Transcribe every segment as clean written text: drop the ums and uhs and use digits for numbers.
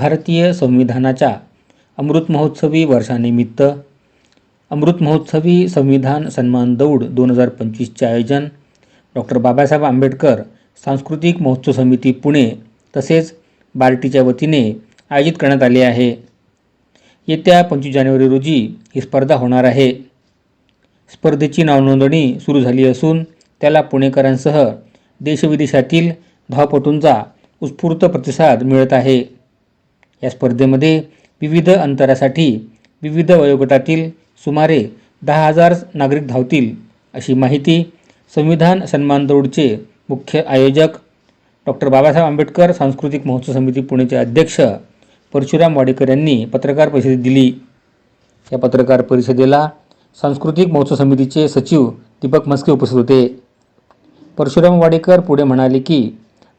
भारतीय संविधानाच्या अमृत महोत्सवी वर्षानिमित्त अमृत महोत्सवी संविधान सन्मान दौड 2025चे आयोजन डॉक्टर बाबासाहेब आंबेडकर सांस्कृतिक महोत्सव समिती पुणे तसेच बार्टीच्या वतीने आयोजित करण्यात आले आहे। येत्या 25 जानेवारी रोजी ही स्पर्धा होणार आहे। स्पर्धेची नावनोंदणी सुरू झाली असून त्याला पुणेकरांसह देशविदेशातील धावपटूंचा उत्स्फूर्त प्रतिसाद मिळत आहे। या स्पर्धेमध्ये विविध अंतरासाठी विविध वयोगटातील सुमारे 10,000 नागरिक धावतील अशी माहिती संविधान सन्मान दौडचे मुख्य आयोजक डॉक्टर बाबासाहेब आंबेडकर सांस्कृतिक महोत्सव समिती पुणेचे अध्यक्ष परशुराम वाडेकर यांनी पत्रकार परिषदेत दिली। या पत्रकार परिषदेला सांस्कृतिक महोत्सव समितीचे सचिव दीपक म्हस्के उपस्थित होते। परशुराम वाडेकर पुढे म्हणाले की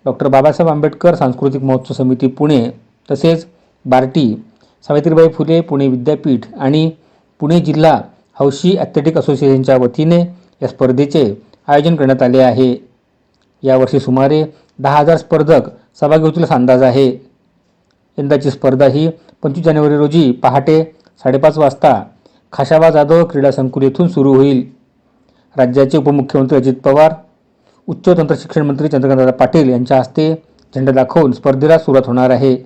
डॉक्टर बाबासाहेब आंबेडकर सांस्कृतिक महोत्सव समिती पुणे तसेच बार्टी, सावित्रीबाई फुले पुणे विद्यापीठ आणि पुणे जिल्हा हौशी ॲथलेटिक असोसिएशनच्या वतीने या स्पर्धेचे आयोजन करण्यात आले आहे। यावर्षी सुमारे 10,000 स्पर्धक सहभागी होतील असा अंदाज आहे। यंदाची स्पर्धा ही 25 जानेवारी रोजी पहाटे 5:30 वाजता खाशाबा जाधव क्रीडा संकुल येथून सुरू होईल। राज्याचे उपमुख्यमंत्री अजित पवार, उच्च तंत्रशिक्षण मंत्री चंद्रकांतदादा पाटील यांच्या हस्ते झेंडा दाखवून स्पर्धेला सुरुवात होणार आहे।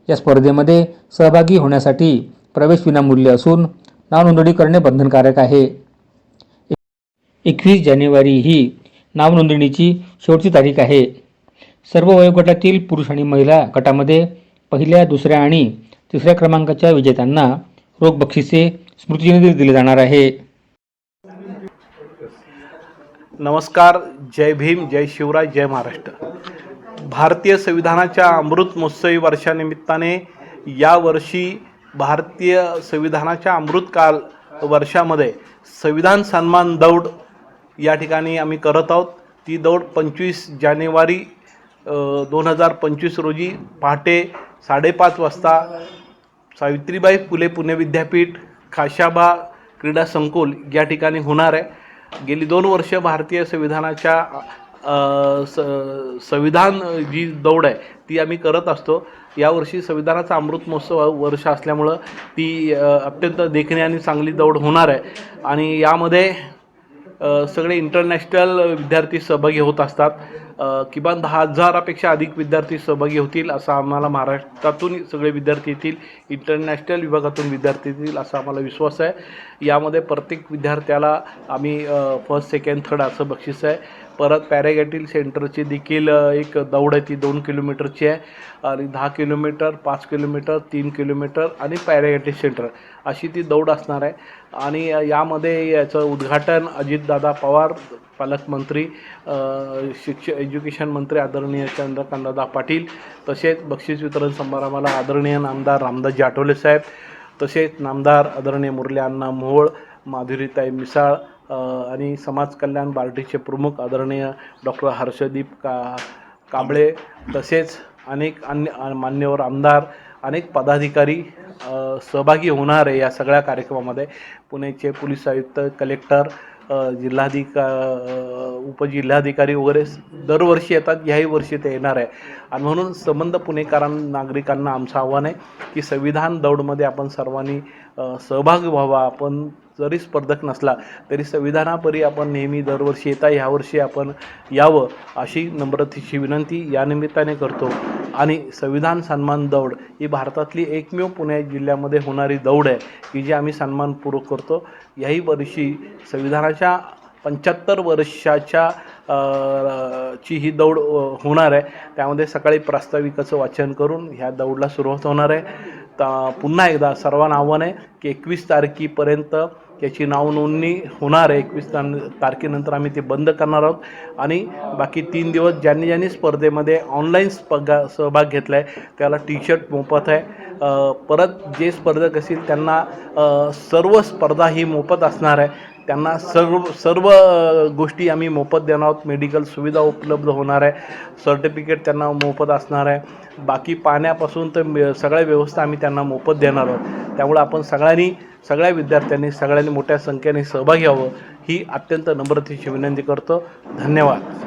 या स्पर्धेमध्ये सहभागी होण्यासाठी प्रवेश विनामूल्य असून नाव नोंदणी करणे बंधनकारक आहे। 21 जानेवारी ही नाव नोंदणीची शेवटची तारीख आहे। सर्व वयोगटातील पुरुष आणि महिला गटामध्ये पहिल्या, दुसऱ्या आणि तिसऱ्या क्रमांकाच्या विजेत्यांना रोख बक्षिसे स्मृतिचिन्ह दिले जाणार आहे। नमस्कार, जय भीम, जय शिवराय, जय महाराष्ट्र। भारतीय संविधानाच्या अमृत महोत्सवी वर्षानिमित्ताने यावर्षी भारतीय संविधानाच्या अमृतकाल वर्षामध्ये संविधान सन्मान दौड या ठिकाणी आम्ही करत आहोत। ती दौड 25 जानेवारी 2025 रोजी पहाटे 5:30 वाजता सावित्रीबाई फुले पुणे विद्यापीठ खाशाबा क्रीडा संकुल या ठिकाणी होणार आहे। गेली 2 वर्ष भारतीय संविधानाच्या संविधान जी दौड आहे ती आम्ही करत असतो। यावर्षी संविधानाचा अमृत महोत्सव वर्ष असल्यामुळं ती अत्यंत देखणी आणि चांगली दौड होणार आहे आणि यामध्ये सगळे इंटरनॅशनल विद्यार्थी सहभागी होत असतात। किमान 10,000पेक्षा अधिक विद्यार्थी सहभागी होतील असा आम्हाला महाराष्ट्रातून सगळे विद्यार्थी येतील, इंटरनॅशनल विभागातून विद्यार्थी येतील असा आम्हाला विश्वास आहे। यामध्ये प्रत्येक विद्यार्थ्याला आम्ही फर्स्ट, सेकंड, थर्ड असं बक्षीस आहे। परत पॅरागॅटिल सेंटरची देखील एक दौड आहे, ती 2 किलोमीटरची आहे आणि 10 किलोमीटर, 5 किलोमीटर, 3 किलोमीटर आणि पॅरागॅटिल सेंटर अशी ती दौड असणार आहे। आणि यामध्ये याचं उद्घाटन अजितदादा पवार पालकमंत्री, एज्युकेशन मंत्री आदरणीय चंद्रकांतदादा पाटील, तसेच बक्षीस वितरण समारंभाला आदरणीय नामदार रामदासजी आठवले साहेब, तसेच नामदार आदरणीय मुरली अण्णा मोहोळ, माधुरीताई मिसाळ आणि समाज कल्याण बार्टीचे प्रमुख आदरणीय डॉक्टर हर्षदीप कांबळे, तसेच अनेक अन्य मान्यवर आमदार, अनेक पदाधिकारी सहभागी होणार आहे। या सगळ्या कार्यक्रमामध्ये पुणेचे पोलीस आयुक्त, कलेक्टर, उपजिल्हाधिकारी वगैरे दरवर्षी येतात, याही वर्षी ते येणार आहे। आणि म्हणून संबंध नागरिकांना आमचं आव्हान आहे की संविधान दौडमध्ये आपण सर्वांनी सहभागी व्हावा। आपण जरी स्पर्धक नसला तरी संविधानापरी आपण नेहमी दरवर्षी येता, ह्यावर्षी आपण यावं अशी नम्रतेची विनंती या निमित्ताने करतो। आणि संविधान सन्मान दौड ही भारतातली एकमेव पुणे जिल्ह्यामध्ये होणारी दौड आहे की जी आम्ही सन्मानपूर्वक करतो। याही वर्षी संविधानाच्या 75 वर्षाच्या ची ही दौड होणार आहे। त्यामध्ये सकाळी प्रास्ताविकाचं वाचन करून ह्या दौडला सुरुवात होणार आहे। पुन्हा एकदा सर्वांना आव्हान आहे की 21 तारखेपर्यंत याची नाव नोंदणी होणार आहे। 21 तारखेनंतर आम्ही ते बंद करणार आहोत आणि बाकी 3 दिवस ज्यांनी स्पर्धेमध्ये ऑनलाईन सहभाग घेतला आहे त्याला टी-शर्ट मोफत आहे। परत जे स्पर्धक असतील त्यांना सर्व स्पर्धा ही मोफत असणार आहे। त्यांना सर्व गोष्टी आम्ही मोफत देणार आहोत। मेडिकल सुविधा उपलब्ध होणार आहे, सर्टिफिकेट त्यांना मोफत असणार आहे, बाकी पाण्यापासून तर सगळ्या व्यवस्था आम्ही त्यांना मोफत देणार आहोत। त्यामुळे आपण सगळ्या विद्यार्थ्यांनी मोठ्या संख्येने सहभागी व्हावं ही अत्यंत नम्रतेची विनंती करतो। धन्यवाद।